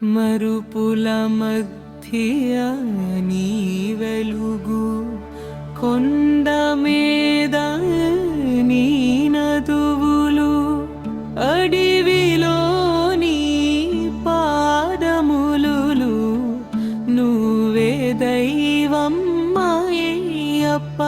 మరుపుల మధ్య నీ వెలుగు, కొండ మీద నీ నదువులు, అడవిలో నీ పాదములు, నువ్వే దైవం అయ్యప్ప.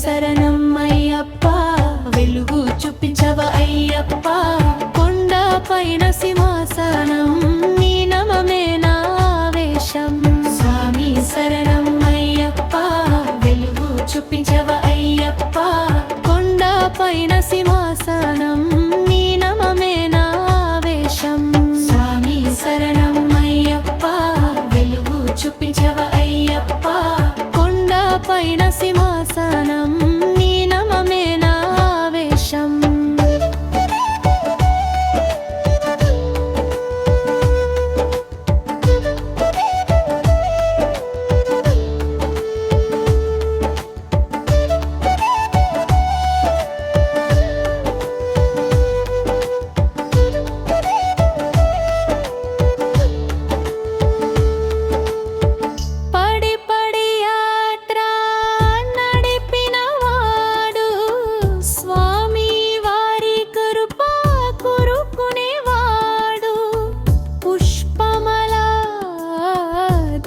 శరణం అయ్యప్ప, వెలుగు చూపించవ అయ్యప్ప, కొండ పైన సింహాసనం నీ నమమే నా వేషం. స్వామి శరణం అయ్యప్ప, వెలుగు చూపించవ అయ్యప్ప, కొండ పైన సింహాసనం నీ నమమే నా వేషం. స్వామి శరణం అయ్యప్ప, వెలుగు చూపించవ అయ్యప్ప, కొండ పైన సింహాసనం నీ నమమే నా వేషం.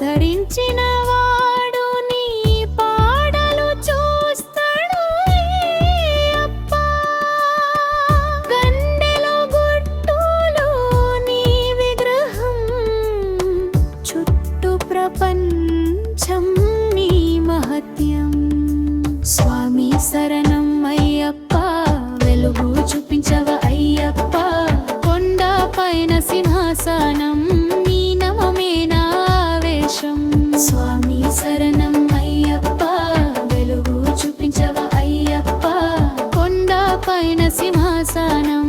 ధరించినవాడు నీ పాడలు చూస్తాడు అయ్యప్ప, గండెలో గుట్టులో నీ విగ్రహం, చుట్టూ ప్రపంచం నీ మహత్యం. స్వామి శరణం అయ్యప్ప, వెలుగు చూపించవ అయ్యప్ప, కొండ పైన సింహాసనం నీ నమమే నా వేషం. స్వామి శరణం అయ్యప్ప, వెలుగు చూపించవ అయ్యప్ప, కొండ పైన సింహాసనం